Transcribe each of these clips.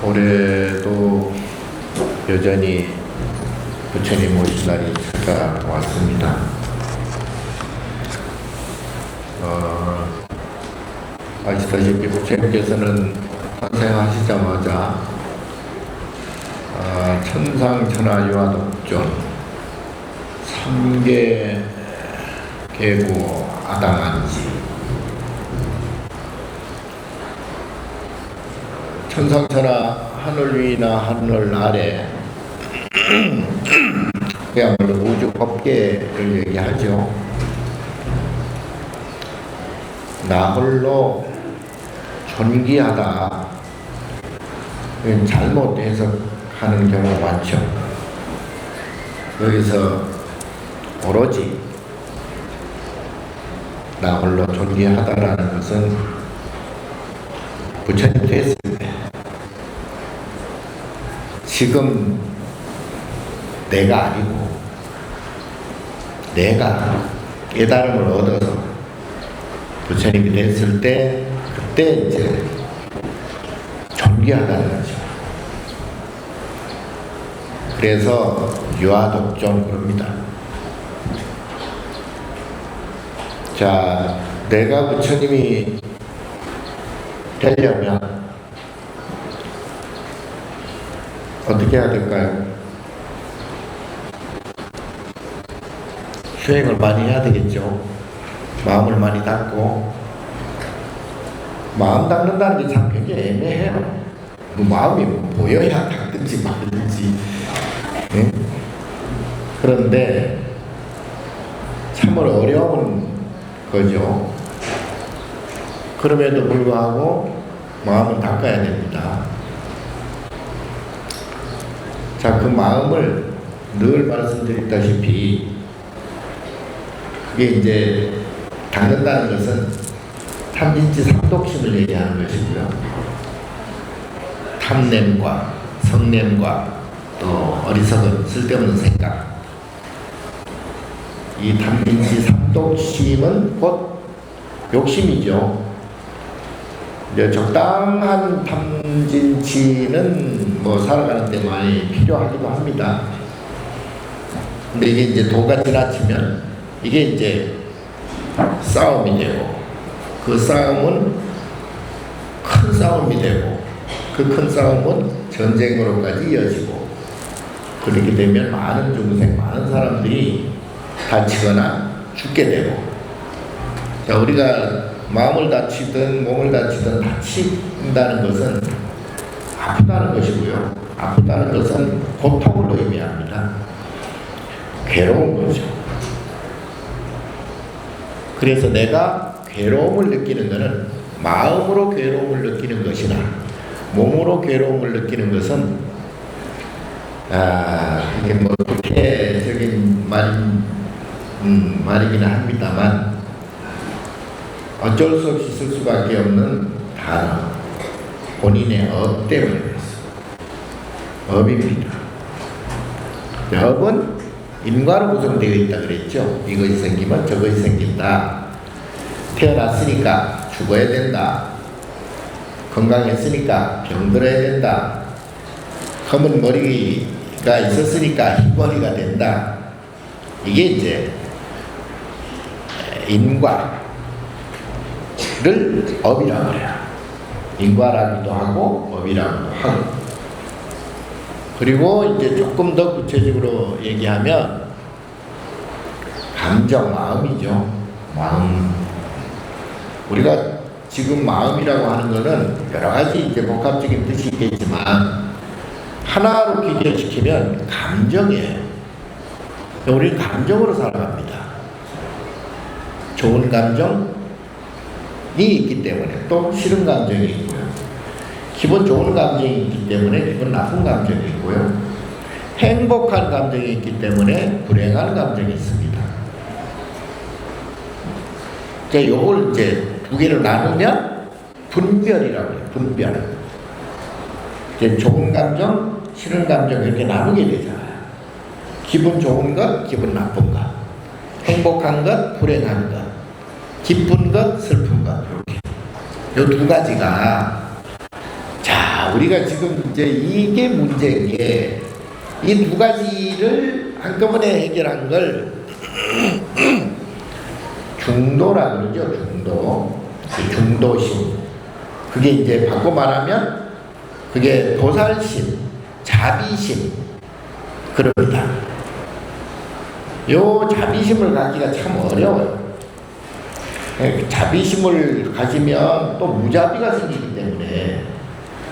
올해도 여전히 부처님 오신 날이 찾아왔습니다. 아시다시피 부처님께서는 탄생하시자마자 천상천하유아독존 3계 계고 아당한지 천상천하 하늘 위나 하늘 아래 그야말로 우주 법계를 얘기하죠. 나 홀로 존귀하다, 잘못 해석하는 경우가 많죠. 여기서 오로지 나 홀로 존귀하다라는 것은 부처님 됐을 때, 지금 내가 아니고 내가 깨달음을 얻어서 부처님이 됐을 때, 그때 이제 존귀하다는 거죠. 그래서 유아독존 그럽니다. 자, 내가 부처님이 되려면 어떻게 해야 될까요? 수행을 많이 해야 되겠죠. 마음을 많이 닫고, 마음 닫는다는 게 참 굉장히 애매해요. 마음이 보여야 닫든지 말든지. 네? 그런데 참으로 어려운 거죠. 그럼에도 불구하고 마음은 닫아야 됩니다. 자, 그 마음을 늘 말씀드렸다시피 그게 이제 닫는다는 것은 탐진치 삼독심을 얘기하는 것이고요. 탐냄과 성냄과 또 어리석은 쓸데없는 생각, 이 탐진치 삼독심은 곧 욕심이죠. 이제 적당한 탐진치는 살아가는 데 많이 필요하기도 합니다. 근데 이게 이제 도가 지나치면 이게 이제 싸움이 되고, 그 싸움은 큰 싸움이 되고, 그 큰 싸움은 전쟁으로까지 이어지고, 그렇게 되면 많은 중생, 많은 사람들이 다치거나 죽게 되고, 자, 우리가 마음을 다치든 몸을 다치든 다친다는 것은 아프다는 것이고요. 아프다는 것은 고통을 의미합니다. 괴로운 거죠. 그래서 내가 괴로움을 느끼는 것은 마음으로 괴로움을 느끼는 것이나 몸으로 괴로움을 느끼는 것은 이게 구체적인 말이긴 합니다만 어쩔 수 없이 쓸 수밖에 없는 단어, 본인의 업 때문에 업입니다. 업은 인과로 구성되어 있다 그랬죠. 이것이 생기면 저것이 생긴다. 태어났으니까 죽어야 된다. 건강했으니까 병들어야 된다. 검은 머리가 있었으니까 흰머리가 된다. 이게 이제 인과를 업이라고 해요. 인과라기도 하고 업이라고도 하고. 그리고 이제 조금 더 구체적으로 얘기하면 감정, 마음이죠. 마음. 우리가 지금 마음이라고 하는 거는 여러 가지 이제 복합적인 뜻이 있겠지만 하나로 기결시키면 감정이에요. 우리는 감정으로 살아갑니다. 좋은 감정이 있기 때문에 또 싫은 감정이 있고요. 기분 좋은 감정이 있기 때문에 기분 나쁜 감정이 있고요. 행복한 감정이 있기 때문에 불행한 감정이 있습니다. 자, 요걸 이제 두 개를 나누면 분별이라고 해요. 분별. 이제 좋은 감정, 싫은 감정 이렇게 나누게 되잖아요. 기분 좋은 것, 기분 나쁜 것, 행복한 것, 불행한 것, 기쁜 것, 슬픈 것, 이렇게 이 두 가지가 자, 우리가 지금 이제 이게 문제인 게 이 두 가지를 한꺼번에 해결한 걸 중도라 그러죠. 중도. 중도심. 그게 이제 바꿔 말하면 그게 보살심, 자비심 그럽니다. 요 자비심을 갖기가 참 어려워요. 자비심을 가지면 또 무자비가 생기기 때문에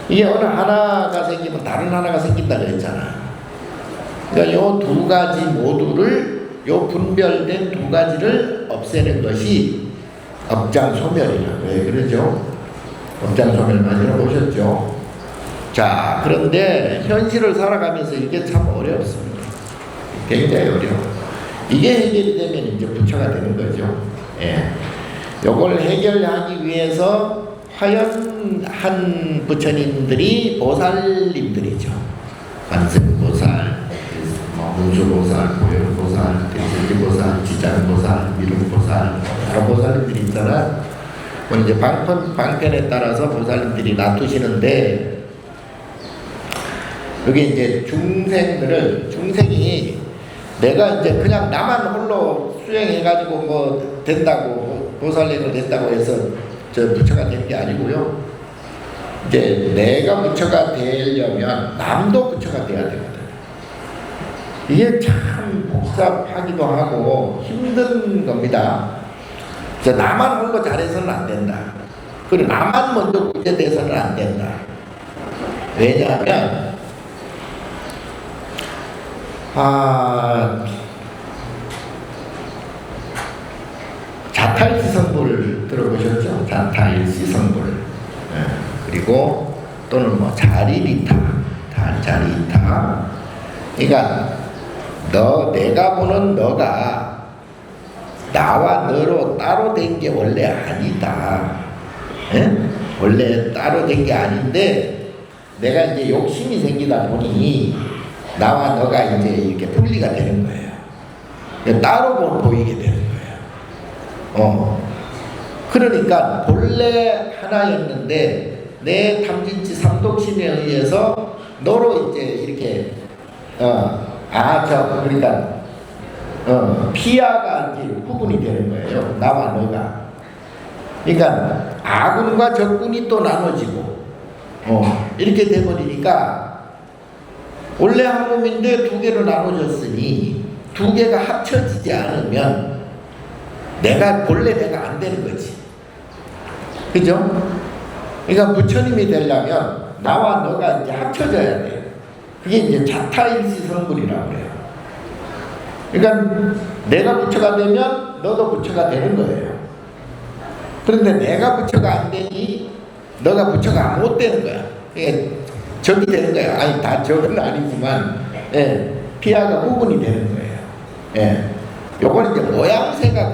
이게 어느 하나가 생기면 다른 하나가 생긴다 그랬잖아. 그러니까 요 두 가지 모두를 요 분별된 두 가지를 없애는 것이 업장소멸이라고 왜 그러죠? 업장소멸 많이 들어보셨죠? 자, 그런데 현실을 살아가면서 이게 참 어렵습니다. 굉장히 어려워. 이게 해결이 되면 이제 부처가 되는 거죠. 예. 요걸 해결하기 위해서 화연한 부처님들이 보살님들이죠. 관세음보살, 문수보살, 고열보살, 대세지보살, 지장보살, 미륵보살, 여러 보살님들이 있잖아. 이제 방편에 따라서 보살님들이 놔두시는데, 여기 이제 중생이 내가 이제 그냥 나만 홀로 수행해가지고 뭐 된다고, 보살님을 된다고 해서 저 부처가 되는 게 아니고요. 이제 내가 부처가 되려면 남도 부처가 돼야 되거든. 이게 참 복잡하기도 하고 힘든 겁니다. 나만 홀로 잘해서는 안 된다. 그리고 나만 먼저 구제돼서는 안 된다. 왜냐하면 자타일시성불 들어보셨죠? 자타일시성불. 그리고 또는 뭐 자리리타, 자리이타. 그러니까 내가 보는 너가 나와 너로 따로 된 게 원래 아니다. 원래 따로 된 게 아닌데 내가 이제 욕심이 생기다 보니 나와 너가 이제 이렇게 분리가 되는 거예요. 따로 보이게 되는 거예요. 그러니까 본래 하나였는데 내 탐진치 삼독심에 의해서 너로 이제 이렇게 그러니까 피하가 이제 구분이 되는 거예요. 나와 너가. 그러니까 아군과 적군이 또 나눠지고 이렇게 돼버리니까 원래 한 몸인데 두 개로 나눠졌으니 두 개가 합쳐지지 않으면 본래 내가 안 되는 거지. 그죠? 그러니까 부처님이 되려면 나와 너가 이제 합쳐져야 돼. 그게 이제 자타일시성불이라고 해요. 그러니까 내가 부처가 되면 너도 부처가 되는 거예요. 그런데 내가 부처가 안 되니 너가 부처가 못 되는 거야. 적이 되는 거야. 아니 다 적은 아니지만 피하가 구분이 되는 거예요. 요건 이제 모양새가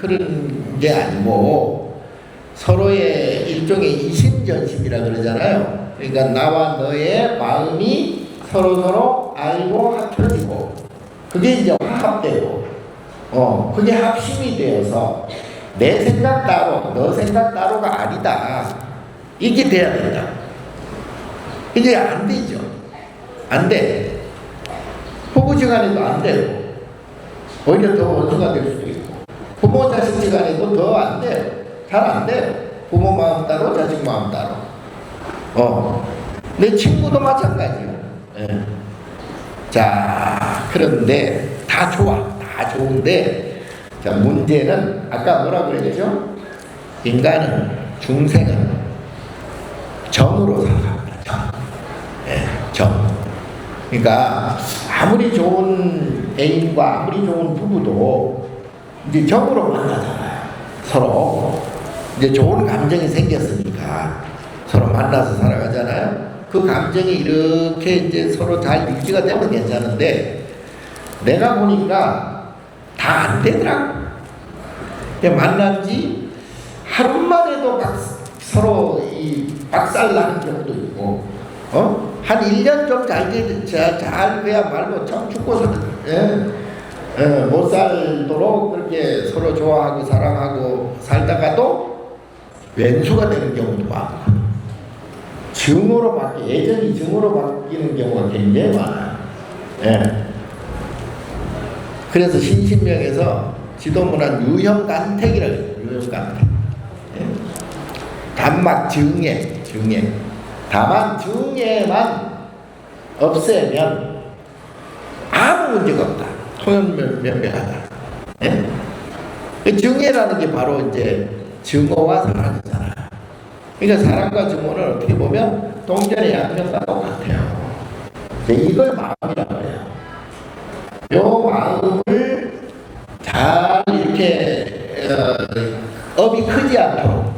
그런 게 아니고 서로의 일종의 이심전심이라 그러잖아요. 그러니까 나와 너의 마음이 서로 알고 합쳐지고 그게 이제 화합되고 그게 합심이 되어서 내 생각 따로 너 생각 따로가 아니다. 이게 돼야 된다. 이제 안 되죠. 안 돼. 부부지간에도 안 돼요. 오히려 더 원수가 될 수도 있고 부모 자식지간에도 더 안 돼요. 잘 안 돼요. 부모 마음 따로 자식 마음 따로. 내 친구도 마찬가지요. 자, 그런데 다 좋아. 다 좋은데 자, 문제는 아까 뭐라고 그랬죠? 인간은 중생은 정으로 살아갑니다. 정. 그러니까 아무리 좋은 애인과 아무리 좋은 부부도 이제 정으로 만나잖아요. 서로 이제 좋은 감정이 생겼으니까 서로 만나서 살아가잖아요. 그 감정이 이렇게 이제 서로 잘 유지가 되면 괜찮은데 내가 보니까 다 안 되더라고. 만난 지 하루만 해도 서로 박살 나는 경우도 있고, 한 1년 좀 잘 돼야 말고 참 죽고서, 못 살도록 그렇게 서로 좋아하고 사랑하고 살다가도 왼수가 되는 경우도 많고, 증오로 예전이 증오로 바뀌는 경우가 굉장히 많아요. 예. 그래서 신신명에서 지도문안 유형간택이라고 해요. 유형간택. 예. 단막 증예. 다만 증예만 없애면 아무 문제가 없다. 통연명백하다. 예? 그 증예라는 게 바로 이제 증오와 사랑이잖아요. 그러니까 사랑과 증오는 어떻게 보면 동전의 양면과 똑같아요. 이걸 마음이라고 해요. 요 마음을 잘 이렇게 업이 크지 않도록,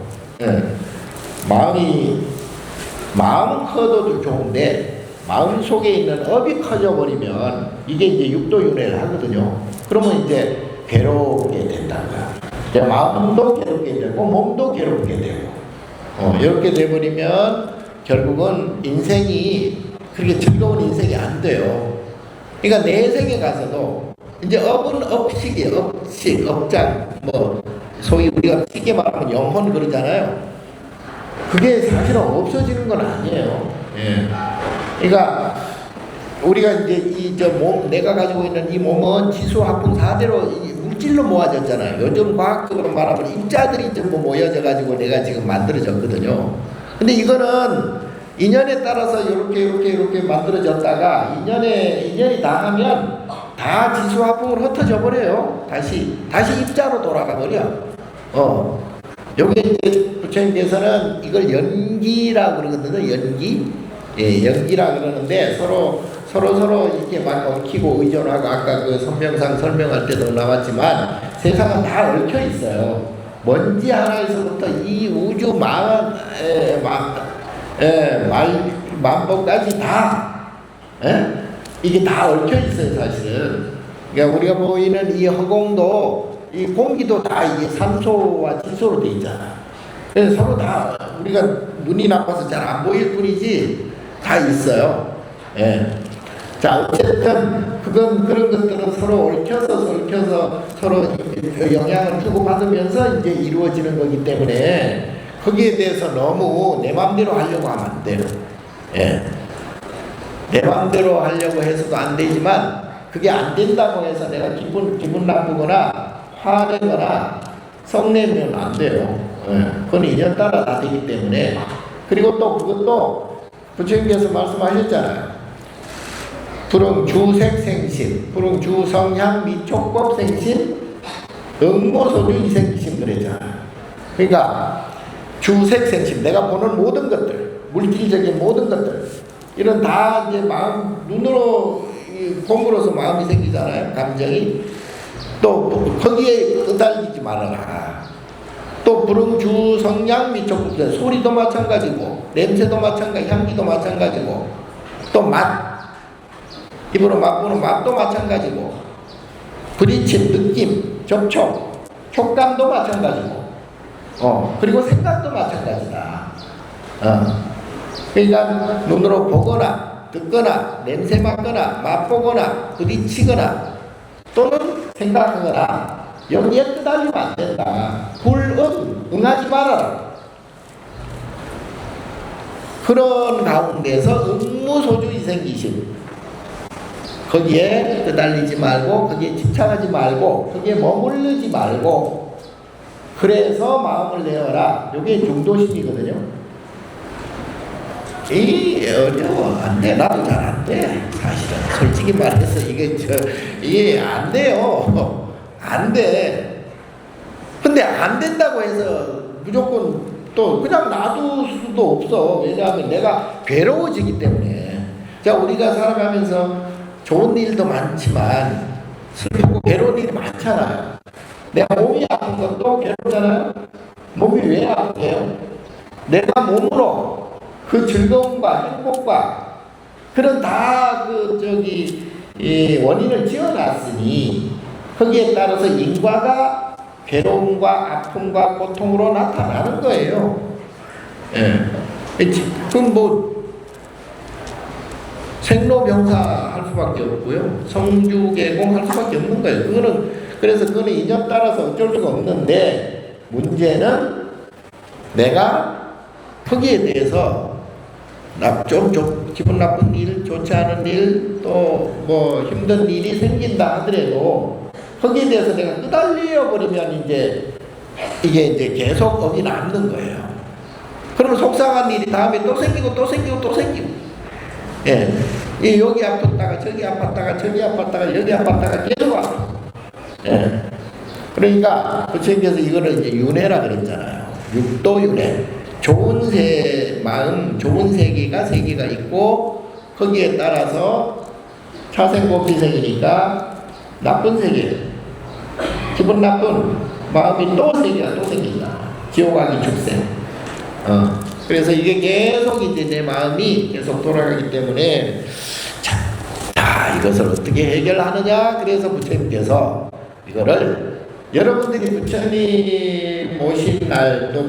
마음은 커도 좋은데 마음 속에 있는 업이 커져 버리면 이게 이제 육도윤회를 하거든요. 그러면 이제 괴롭게 된다고요. 마음도 괴롭게 되고 몸도 괴롭게 되고, 이렇게 돼버리면 결국은 인생이 그렇게 즐거운 인생이 안 돼요. 그러니까 내 생에 가서도 이제 업은 업식이에요. 업장, 뭐 소위 우리가 쉽게 말하면 영혼 그러잖아요. 그게 사실은 없어지는 건 아니에요. 예. 그러니까 우리가 이제 내가 가지고 있는 이 몸은 지수 합분 4대로 물질로 모아졌잖아요. 요즘 과학적으로 말하면 입자들이 전부 모여져 가지고 내가 지금 만들어졌거든요. 근데 이거는 인연에 따라서 이렇게 만들어졌다가 인연이 다 하면 다 지수 합분으로 흩어져 버려요. 다시 입자로 돌아가 버려. 여기 이제 부처님께서는 이걸 연기라고 그러거든요. 연기라고 그러는데 서로 이렇게 막 얽히고 의존하고, 아까 그 선명상 설명할 때도 나왔지만 세상은 다 얽혀 있어요. 먼지 하나에서부터 이 우주 만법까지 다, 이게 다 얽혀 있어요, 사실은. 그러니까 우리가 보이는 이 허공도, 이 공기도 다 이게 산소와 질소로 돼 있잖아. 그래서 서로 다 우리가 눈이 나빠서 잘 안 보일 뿐이지 다 있어요. 자, 어쨌든 그런 것들은 서로 얽혀서 서로 영향을 주고받으면서 이제 이루어지는 거기 때문에 거기에 대해서 너무 내 마음대로 하려고 하면 안 돼요. 내 마음대로 하려고 해서도 안 되지만 그게 안 된다고 해서 내가 기분 나쁘거나 화내거나 성내면 안 돼요. 그건 인연 따라 다 되기 때문에. 그리고 또 그것도 부처님께서 말씀하셨잖아요. 불응주색생심, 불응주성향 미촉법생심, 응모소주 이생심 그랬잖아요. 그러니까 주색생심, 내가 보는 모든 것들, 물질적인 모든 것들, 이런 다 이제 마음, 눈으로 공부로서 마음이 생기잖아요. 감정이. 또 거기에 끄달리지 말아라. 또 불응주 성향 미촉법, 소리도 마찬가지고, 냄새도 마찬가지, 향기도 마찬가지고, 또 맛, 입으로 맛보는 맛도 마찬가지고, 부딪힘, 느낌, 접촉, 촉감도 마찬가지고, 그리고 생각도 마찬가지다. 그러니까 눈으로 보거나 듣거나 냄새 맡거나 맛보거나 부딪히거나 또는 생각하거나 여기에 끄달리면 안 된다. 응하지 말아라. 그런 가운데서 응무소주이 생기신, 거기에 끄달리지 말고, 거기에 집착하지 말고, 거기에 머무르지 말고, 그래서 마음을 내어라. 이게 중도심이거든요. 어려워. 안 돼. 나도 잘 안 돼. 사실은. 솔직히 말해서 이게 안 돼요. 안 돼. 근데 안 된다고 해서 무조건 또 그냥 놔둘 수도 없어. 왜냐하면 내가 괴로워지기 때문에. 자, 우리가 살아가면서 좋은 일도 많지만 슬프고 괴로운 일이 많잖아요. 내가 몸이 아픈 것도 괴롭잖아요. 몸이 왜 아프대요? 내가 몸으로 그 즐거움과 행복과 그런 다 원인을 지어놨으니 거기에 따라서 인과가 괴로움과 아픔과 고통으로 나타나는 거예요. 그럼 뭐 생로병사 할 수밖에 없고요. 성주개공 할 수밖에 없는 거예요. 그래서 그거는 인연 따라서 어쩔 수가 없는데, 문제는 내가 거기에 대해서 좀 기분 나쁜 일, 좋지 않은 일, 또 뭐 힘든 일이 생긴다 하더라도 거기에 대해서 내가 끄달려 버리면 이제 이게 이제 계속 업이 남는 거예요. 그러면 속상한 일이 다음에 또 생기고 또 생기고 또 생기고. 예. 여기 아팠다가 저기 아팠다가 저기 아팠다가 여기 아팠다가 계속 아파. 예. 그러니까 부처님께서 이거를 이제 윤회라 그랬잖아요. 육도 윤회. 좋은 마음, 좋은 세계가 있고 거기에 따라서 차생고피생이니까 나쁜 세계, 기분 나쁜 마음이 또 세계가 또 생긴다. 지옥하기 축생. 그래서 이게 계속 이제 내 마음이 계속 돌아가기 때문에 자, 이것을 어떻게 해결하느냐. 그래서 부처님께서 이거를 여러분들이 부처님 오신 날, 또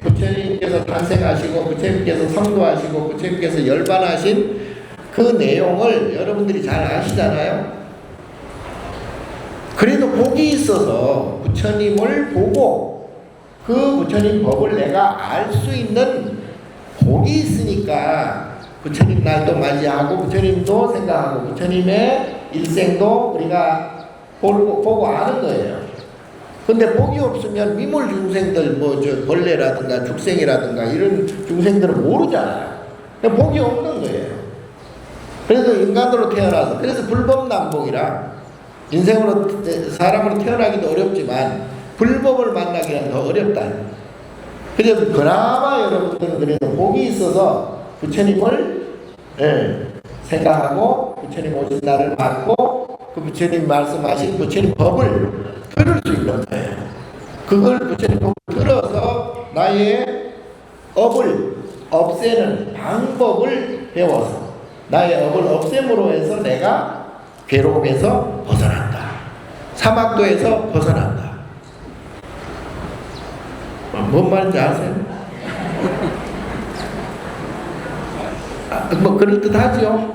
부처님께서 탄생하시고 부처님께서 성도하시고 부처님께서 열반하신 그 내용을 여러분들이 잘 아시잖아요. 그래도 복이 있어서 부처님을 보고 그 부처님 법을 내가 알 수 있는 복이 있으니까 부처님 날도 맞이하고 부처님도 생각하고 부처님의 일생도 우리가 보고 아는 거예요. 근데 복이 없으면 미물 중생들, 뭐 저 벌레라든가 죽생이라든가 이런 중생들은 모르잖아요. 복이 없는 거예요. 그래서 인간으로 태어나서, 그래서 불법난복이라 인생으로 사람으로 태어나기도 어렵지만 불법을 만나기는 더 어렵다. 그래서 그나마 여러분들은 그래도 복이 있어서 부처님을 생각하고 부처님 오신 날을 맞고 그 부처님 말씀하신 부처님 법을 들을 수 있는 거예요. 그걸 부처님 법을 들어서 나의 업을 없애는 방법을 배워서 나의 업을 없앰으로 해서 내가 괴로움에서 벗어난다. 사막도에서 벗어난다. 뭔 말인지 아세요? 뭐 그럴듯하죠?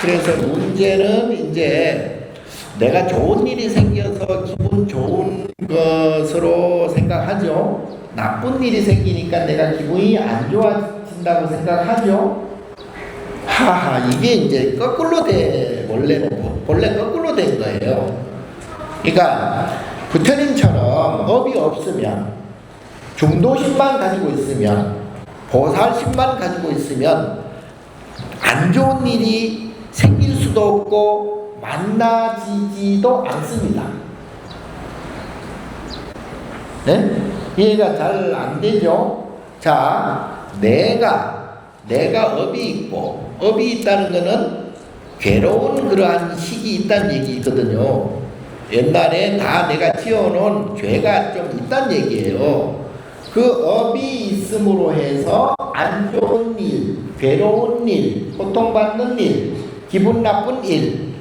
그래서 문제는 이제 내가 좋은 일이 생겨서 기분 좋은 것으로 생각하죠. 나쁜 일이 생기니까 내가 기분이 안 좋아진다고 생각하죠. 이게 이제 거꾸로 원래 거꾸로 된 거예요. 그러니까 부처님처럼 업이 없으면, 중도심만 가지고 있으면, 보살심만 가지고 있으면 안 좋은 일이 생길 수도 없고 만나지지도 않습니다. 네? 이해가 잘 안 되죠? 자, 내가 업이 있고, 업이 있다는 것은 괴로운 그러한 식이 있다는 얘기거든요. 옛날에 다 내가 지어놓은 죄가 좀 있다는 얘기예요. 그 업이 있음으로 해서 안 좋은 일, 괴로운 일, 고통받는 일, 기분 나쁜 일,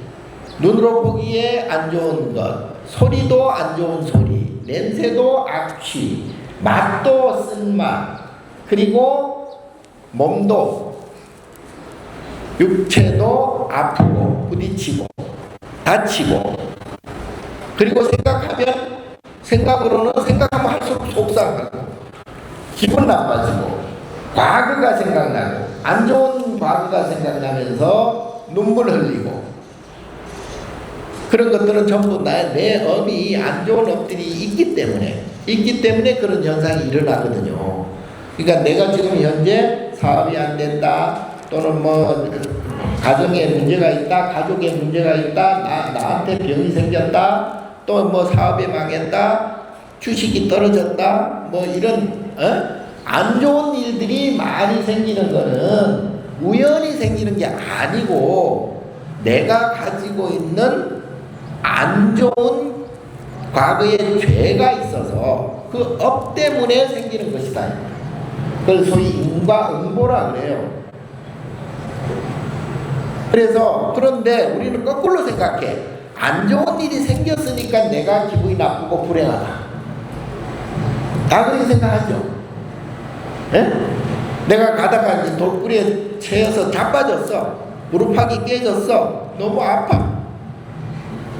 눈으로 보기에 안 좋은 것, 소리도 안 좋은 소리, 냄새도 악취, 맛도 쓴맛, 그리고 몸도, 육체도 아프고 부딪히고 다치고, 그리고 생각으로는 생각하면 할수록 속상하고 기분 나빠지고 과거가 생각나고 안 좋은 과거가 생각나면서 눈물 흘리고, 그런 것들은 전부 내 업이 안 좋은 업들이 있기 때문에 그런 현상이 일어나거든요. 그러니까 내가 지금 현재 사업이 안 된다, 또는 뭐 가정에 문제가 있다, 가족에 문제가 있다, 나한테 병이 생겼다, 또 뭐 사업이 망했다, 주식이 떨어졌다, 뭐 이런 안 좋은 일들이 많이 생기는 거는 우연히 생기는 게 아니고 내가 가지고 있는 안 좋은 과거의 죄가 있어서 그 업 때문에 생기는 것이다. 그걸 소위 인과응보라 그래요. 그래서 그런데 우리는 거꾸로 생각해. 안 좋은 일이 생겼으니까 내가 기분이 나쁘고 불행하다. 다 그렇게 생각하죠. 예? 내가 가다가 이제 돌부리에 채여서 자빠졌어. 무릎팍이 깨졌어. 너무 아파.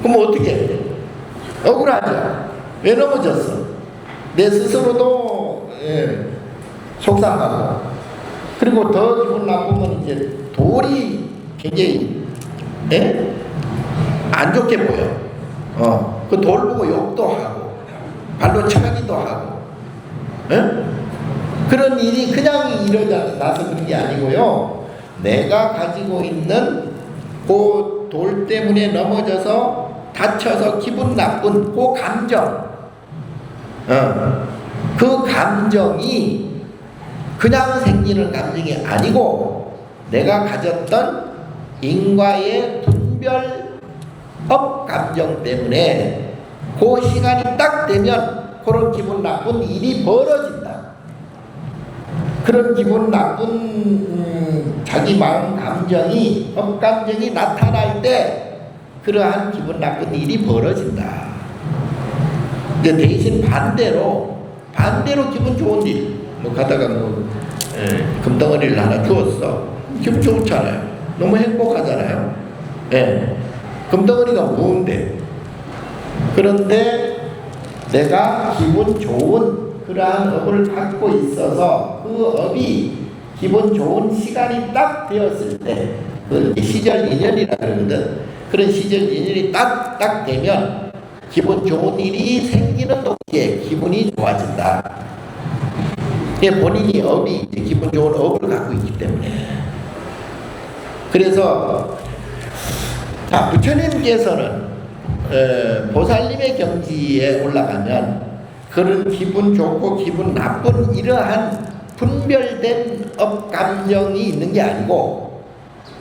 그럼 어떻게 해? 억울하죠. 왜 넘어졌어? 내 스스로도 속상하고, 그리고 더 기분 나쁘면 이제 돌이 굉장히 안 좋게 보여. 그 돌 보고 욕도 하고 발로 차기도 하고, 그런 일이 그냥 일어나서 그런 게 아니고요. 내가 가지고 있는 그 돌 때문에 넘어져서 다쳐서 기분 나쁜 그 감정, 그 감정이 그냥 생기는 감정이 아니고 내가 가졌던 인과의 분별업 감정 때문에 그 시간이 딱 되면 그런 기분 나쁜 일이 벌어진다. 그런 기분 나쁜 자기 마음 감정이, 업 감정이 나타날 때 그러한 기분 나쁜 일이 벌어진다. 근데 대신 반대로 기분 좋은 일, 뭐 가다가 금덩어리를 하나 주었어. 기분 좋잖아요. 너무 행복하잖아요. 금덩어리가 뭔데? 그런데 내가 기분 좋은 그러한 업을 갖고 있어서 그 업이 기분 좋은 시간이 딱 되었을 때, 그 시절 인연이라 그러거든. 그런 시절 인연이 딱 되면 기분 좋은 일이 생기는 동시에 기분이 좋아진다. 본인이 업이 이제 기분 좋은 업을 갖고 있기 때문에. 그래서 부처님께서는 보살님의 경지에 올라가면 그런 기분 좋고 기분 나쁜 이러한 분별된 업 감정이 있는 게 아니고,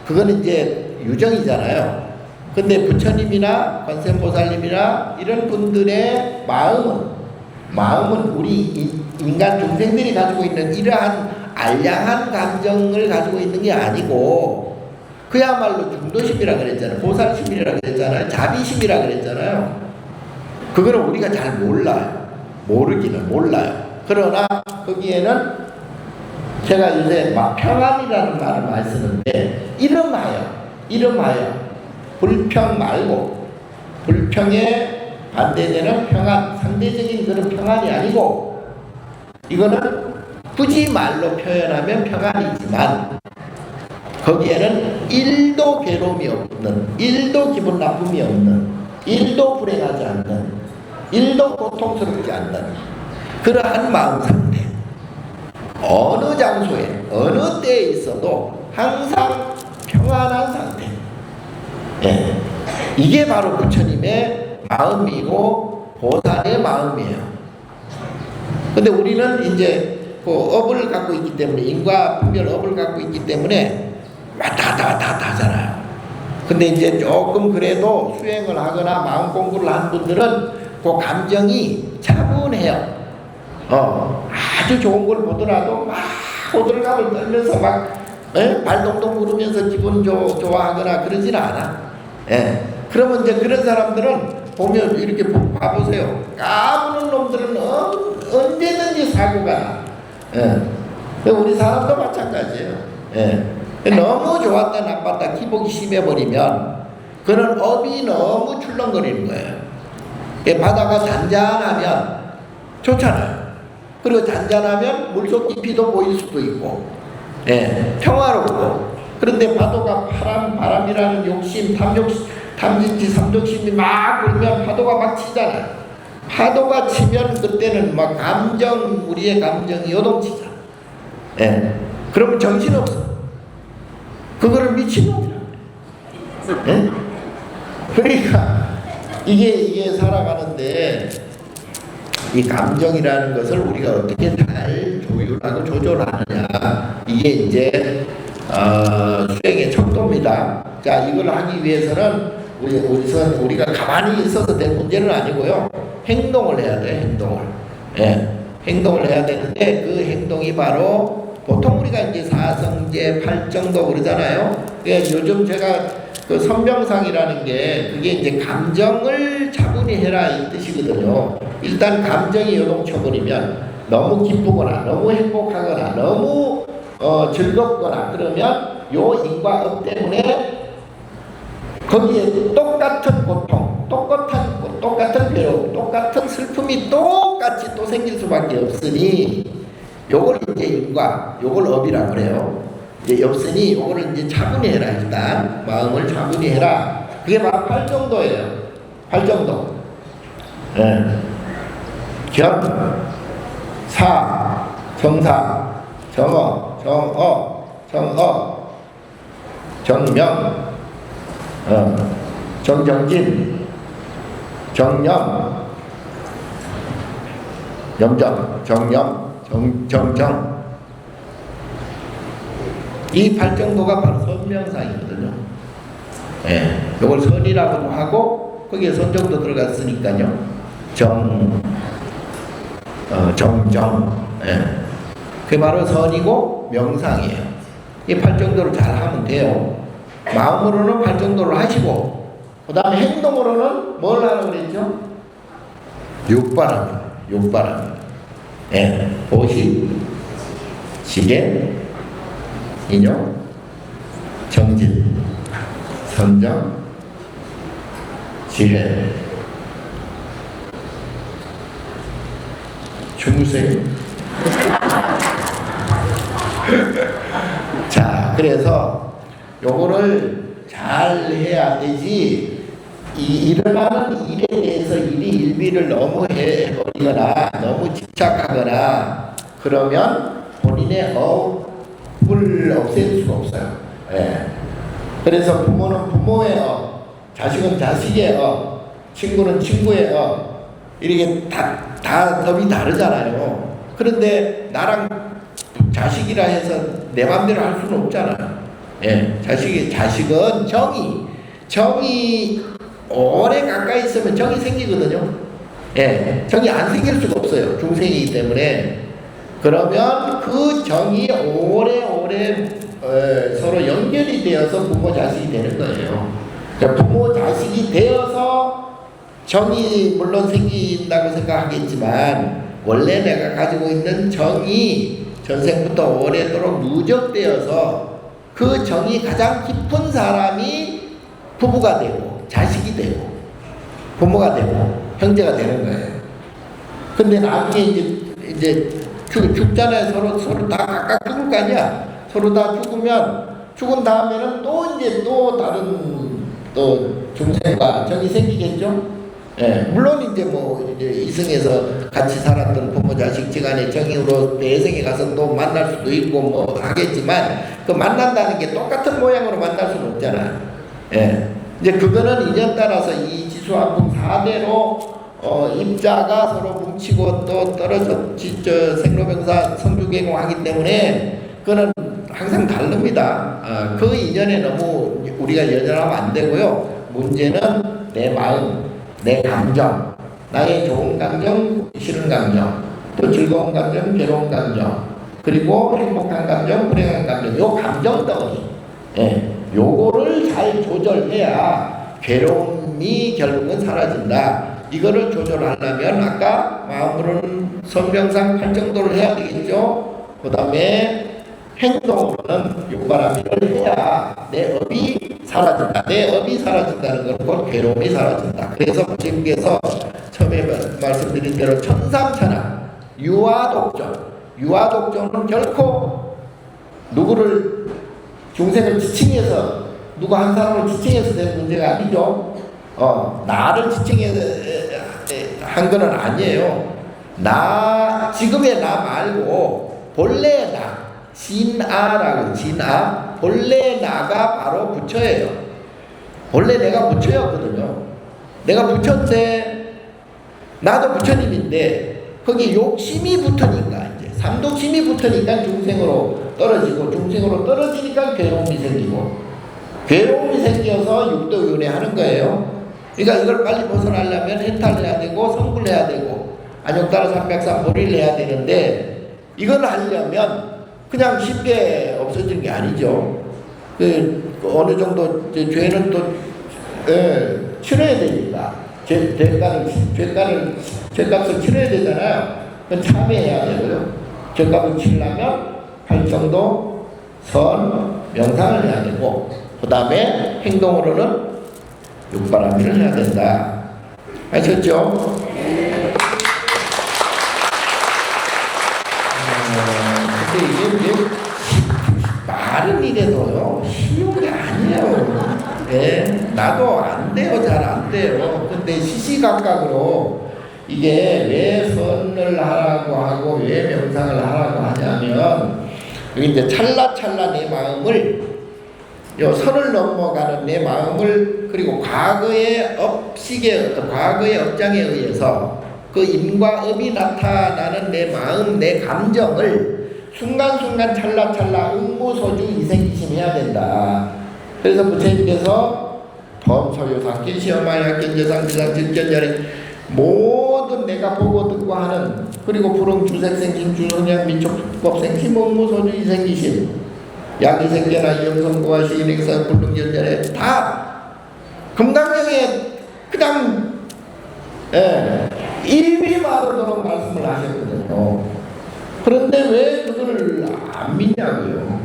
그거는 이제 유정이잖아요. 근데 부처님이나 관세음보살님이나 이런 분들의 마음은 우리 인간 중생들이 가지고 있는 이러한 알량한 감정을 가지고 있는 게 아니고, 그야말로 중도심이라 그랬잖아요. 보살심이라 그랬잖아요. 자비심이라 그랬잖아요. 그거는 우리가 잘 몰라요. 모르기는 몰라요. 그러나 거기에는 제가 요새 막 평안이라는 말을 많이 쓰는데, 이름하여 불평 말고, 불평에 반대되는 평안, 상대적인 그런 평안이 아니고, 이거는 굳이 말로 표현하면 평안이지만 거기에는 1도 괴로움이 없는, 1도 기분 나쁨이 없는, 1도 불행하지 않는, 1도 고통스럽지 않는 그러한 마음 상태. 어느 장소에 어느 때에 있어도 항상 평안한 상태. 이게 바로 부처님의 마음이고 보살의 마음이에요. 근데 우리는 이제 그 업을 갖고 있기 때문에, 인과 분별 업을 갖고 있기 때문에 왔다 갔다 하잖아요. 근데 이제 조금 그래도 수행을 하거나 마음 공부를 한 분들은 그 감정이 차분해요. 아주 좋은 걸 보더라도 막 호들갑을 떨면서 막 발동동 구르면서 기분 좋아하거나 그러진 않아. 그러면 이제 그런 사람들은 보면 이렇게 봐보세요. 까부는 놈들은 언제든지 사고가 나. 우리 사람도 마찬가지예요. 너무 좋았다 나빴다 기복이 심해버리면 그런 업이 너무 출렁거리는 거예요. 바다가 잔잔하면 좋잖아요. 그리고 잔잔하면 물속 깊이도 보일 수도 있고, 평화롭고. 그런데 파도가 바람이라는 욕심, 탐진치, 삼독심이 막 불면 파도가 막 치잖아요. 파도가 치면 그때는 막 우리의 감정이 요동치잖아. 그러면 정신없어. 그거를 미친놈이라. 그러니까 이게 살아가는데 이 감정이라는 것을 우리가 어떻게 잘 조율하고 조절하느냐, 이게 이제 수행의 척도입니다. 자, 이걸 하기 위해서는 우리가 가만히 있어서 될 문제는 아니고요. 행동을 해야 돼요. 행동을 해야 되는데 그 행동이 바로 보통 우리가 이제 사성제, 팔정도 그러잖아요. 요즘 제가 그 선명상이라는 게 그게 이제 감정을 차분히 해라 이 뜻이거든요. 일단 감정이 요동쳐버리면 너무 기쁘거나 너무 행복하거나 너무 즐겁거나 그러면 요 인과 업 때문에 거기에 똑같은 고통, 똑같은 괴로움, 똑같은 슬픔이 똑같이 또 생길 수밖에 없으니 요걸 이제 인과, 요걸 업이라고 그래요. 이제 없으니 요거를 이제 차분히 해라. 일단 마음을 차분히 해라. 그게 바로 팔정도예요. 팔정도. 예. 견, 사, 정사, 정어, 정명, 정정진, 정념, 염정, 정념, 정정. 이 팔정도가 바로 선명상이거든요. 예, 이걸 선이라고도 하고 거기에 선정도 들어갔으니까요. 정정. 예, 그게 바로 선이고 명상이에요. 이 팔정도를 잘 하면 돼요. 마음으로는 팔정도를 하시고 그 다음에 행동으로는 뭘 하라고 그랬죠? 육바람. 예, 보시, 시계, 인용, 정진, 선정, 지혜, 중생. 자, 그래서 요거를 잘 해야 되지, 일어나는 일에 대해서 일이 일비를 너무 해버리거나 너무 집착하거나 그러면 본인의 업을 없앨 수가 없어요. 예. 그래서 부모는 부모의 업, 자식은 자식의 업, 친구는 친구의 업, 이렇게 다 업이 다르잖아요. 그런데 나랑 자식이라 해서 내 맘대로 할 수는 없잖아요. 예. 자식은 정이 오래 가까이 있으면 정이 생기거든요. 예. 정이 안 생길 수가 없어요. 중생이기 때문에. 그러면 그 정이 오래오래 서로 연결이 되어서 부모 자식이 되는 거예요. 그러니까 부모 자식이 되어서 정이 물론 생긴다고 생각하겠지만 원래 내가 가지고 있는 정이 전생부터 오래도록 누적되어서 그 정이 가장 깊은 사람이 부부가 되고 자식이 되고 부모가 되고 형제가 되는 거예요. 근데 나중에 이제 죽잖아요. 서로 다 각각 죽을 거 아니야. 서로 다 죽은 다음에는 또 다른 중생과 정이 생기겠죠. 예, 물론 이제 이승에서 같이 살았던 부모 자식 지간의 정으로 내생에 가서 또 만날 수도 있고 하겠지만 그 만난다는 게 똑같은 모양으로 만날 수는 없잖아요. 예, 이제 그거는 인연 따라서 이 지수화풍 4대로 입자가 서로 뭉치고 또 떨어져 생로병사 성주개공하기 때문에 그거는 항상 다릅니다. 그 인연에 너무 우리가 연연하면 안 되고요. 문제는 내 마음, 내 감정, 나의 좋은 감정, 싫은 감정, 또 즐거운 감정, 괴로운 감정, 그리고 행복한 감정, 불행한 감정, 요 감정 덩어리, 예, 요거를 잘 조절해야 괴로움이 결국은 사라진다. 이거를 조절하려면 아까 마음으로는 선명상 팔정도를 해야 되겠죠. 그 다음에 행동으로는 육바라밀을 해야 내 업이 사라진다. 내 업이 사라진다는 건 곧 괴로움이 사라진다. 그래서 부처님께서 처음에 말씀드린 대로 천삼천하 유아독존은 결코 누구를 중생을 지칭해서 누구 한 사람을 지칭해서 된 문제가 아니죠. 나를 지칭해서 한 거는 아니에요. 지금의 나 말고 본래의 나, 진아라고, 본래 나가 바로 부처예요. 본래 내가 부처였거든요. 내가 부처인데 나도 부처님인데 거기 욕심이 붙으니까 이제 삼독심이 붙으니까 중생으로 떨어지니까 괴로움이 생기고 괴로움이 생겨서 육도윤회 하는 거예요. 그러니까 이걸 빨리 벗어나려면 해탈해야 되고 성불해야 되고 안욕따라 삼백삼 보리를 해야 되는데 이걸 하려면 그냥 쉽게 없어지는 게 아니죠. 어느 정도 죄는 또 치러야 되니까 죄값을 치러야 되잖아요. 그건 참여해야 되고요. 죄값을 치려면 팔정도, 선, 명상을 해야 되고, 그 다음에 행동으로는 육바라밀을 해야 된다. 아셨죠? 근데 이게 말은 이래도요, 쉬운 게 아니에요. 네, 나도 안 돼요. 잘 안 돼요. 근데 시시각각으로 이게 왜 선을 하라고 하고 왜 명상을 하라고 하냐면, 여기 이제 찰나찰나 내 마음을, 요 선을 넘어가는 내 마음을, 그리고 과거의 과거의 업장에 의해서 그 임과 업이 나타나는 내 마음, 내 감정을 순간순간 찰나찰나 응무소주 이생기심해야 된다. 그래서 부처님께서 범소유상길 시험하여 견제상지상 직전전에 모든 내가 보고 듣고 하는, 그리고 불응주색생심 주성량 미촉법생 심응무소주 이생기심 약이생계나 이영성고와 시인행사 불능견전에 다 금강경에 그냥 일비 마르도록 말씀을 하셨거든요. 그런데 왜 그걸 안 믿냐고요.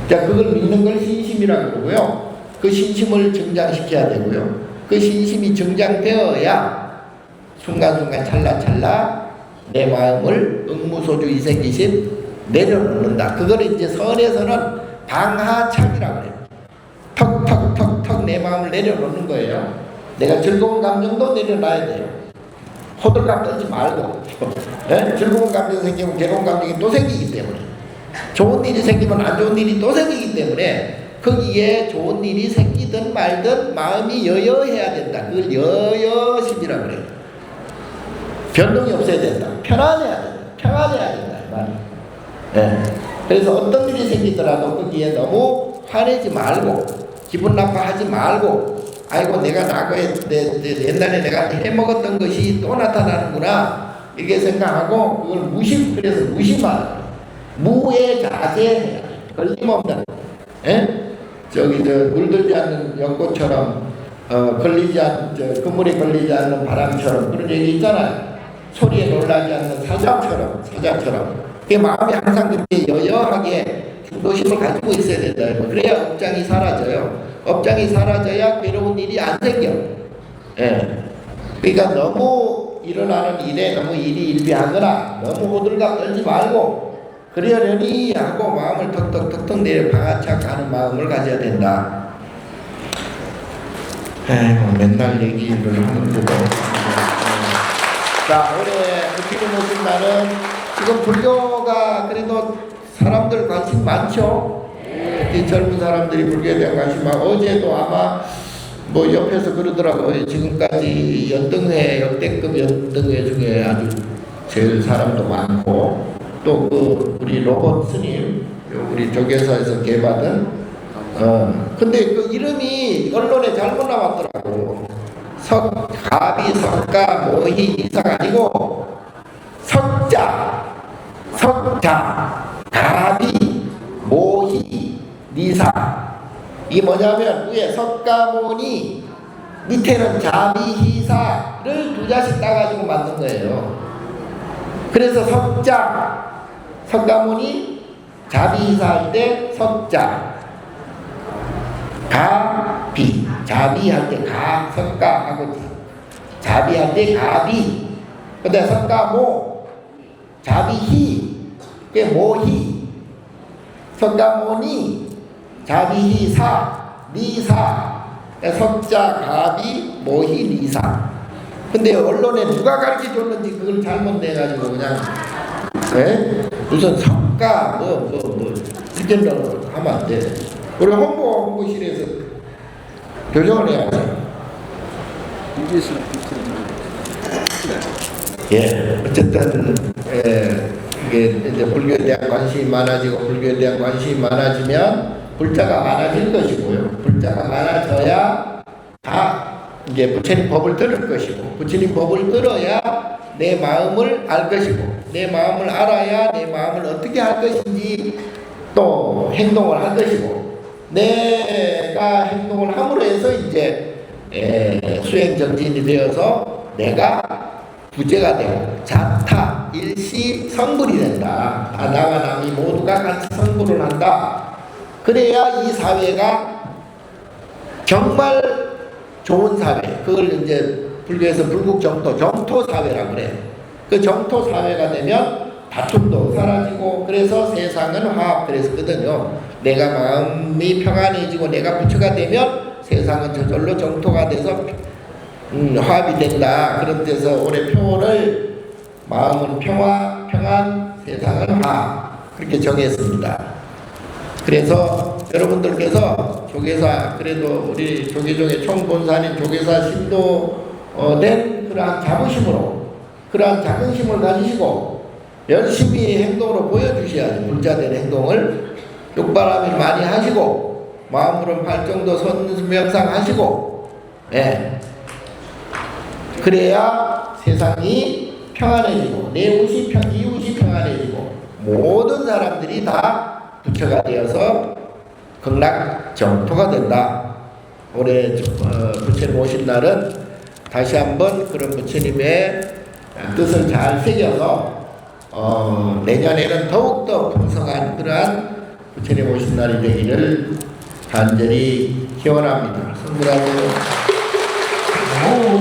자, 그걸 믿는 걸 신심이라고 그러고요. 그 신심을 정장시켜야 되고요. 그 신심이 정장되어야 순간순간 찰나찰나 내 마음을 응무소주 이생기심 내려놓는다. 그걸 이제 선에서는 방하착이라고 그래요. 턱턱턱턱 내 마음을 내려놓는 거예요. 내가 즐거운 감정도 내려놔야 돼요. 호들갑 떨지 말고. 즐거운 감정 생기면 괴로운 감정이 또 생기기 때문에, 좋은 일이 생기면 안 좋은 일이 또 생기기 때문에, 거기에 좋은 일이 생기든 말든 마음이 여여해야 된다. 그걸 여여심이라고 그래요. 변동이 없어야 된다. 편안해야 된다. 평안해야 된다. 이 말이에요. 그래서 어떤 일이 생기더라도 거기에 너무 화내지 말고, 기분 나빠하지 말고, 아이고 내가 옛날에 내가 해먹었던 것이 또 나타나는구나, 이렇게 생각하고 그걸 그래서 무시만, 무에 자제해야, 걸림없는, 물들지 않는 연꽃처럼, 그물에 걸리지 않는 바람처럼, 그런 얘기 있잖아요. 소리에 놀라지 않는 사자처럼. 그 마음이 항상 그렇게 여여하게 중도심을 가지고 있어야 된다. 그래야 업장이 사라져요. 업장이 사라져야 괴로운 일이 안 생겨. 그러니까 너무 일어나는 일에 너무 일이 일비하거나 너무 호들갑 떨지 말고, 그러려니 하고 마음을 턱턱턱턱 내려 방아착하는 마음을 가져야 된다. 맨날 얘기를 하는데도. 자, 올해 부처님 오신 날은 지금 불교가 그래도 사람들 관심 많죠? 이 젊은 사람들이 불교에 대한 관심 많고, 어제도 아마 뭐 옆에서 그러더라고요. 지금까지 역대급 연등회 중에 아주 제일 사람도 많고, 또 우리 로봇 스님, 우리 조계사에서 개받은, 근데 그 이름이 언론에 잘못 나왔더라고. 가비, 석가, 모희, 이사가 아니고 석자, 가비, 모희, 니사. 이게 뭐냐면 위에 석가모니, 밑에는 자비, 희사를 두 자씩 따가지고 만든 거예요. 그래서 석가모니, 자비, 희사 할 때 석자, 가비, 자비 할 때 석가하고, 자비 할 때 가비, 근데 석가모, 자비희, 그게 모희, 석가모니, 자비희 니사, 석자, 가비, 모희, 니사. 근데 언론에 누가 가르쳐 줬는지 그걸 잘못 내가지고 그냥, 무슨 석가, 이렇게 하면 안 돼. 우리 홍보실에서 교정을 해야지. 어쨌든 이게 이제 불교에 대한 관심이 많아지고, 불교에 대한 관심이 많아지면 불자가 많아질 것이고요. 불자가 많아져야 다 이제 부처님 법을 들을 것이고, 부처님 법을 들어야 내 마음을 알 것이고, 내 마음을 알아야 내 마음을 어떻게 할 것인지 또 행동을 할 것이고, 내가 행동을 함으로 해서 이제 수행정진이 되어서 내가 부재가 되고 자타, 일시, 성불이 된다. 나와 남이 모두가 같이 성불을 한다. 그래야 이 사회가 정말 좋은 사회, 그걸 이제 불교에서 불국정토, 정토사회라 그래. 그 정토사회가 되면 다툼도 사라지고, 그래서 세상은 화합 그랬거든요. 내가 마음이 평안해지고 내가 부처가 되면 세상은 저절로 정토가 돼서 화합이 된다. 그런 데서 올해 표를 마음은 평화, 평안, 세상은 화합, 그렇게 정했습니다. 그래서 여러분들께서 조계사, 그래도 우리 조계종의 총본사님 조계사 신도된 그러한 자부심으로, 그러한 자긍심을 가지시고 열심히 행동으로 보여주셔야지. 불자된 행동을 육바람일 많이 하시고 마음으로 발정도 선명상 하시고, 예. 그래야 세상이 평안해지고 이웃이 평안해지고 모든 사람들이 다 부처가 되어서 극락정토가 된다. 올해 부처님 오신 날은 다시 한번 그런 부처님의 뜻을 잘 새겨서 내년에는 더욱더 풍성한 그러한 부처님 오신 날이 되기를 간절히 기원합니다. 성불하세요.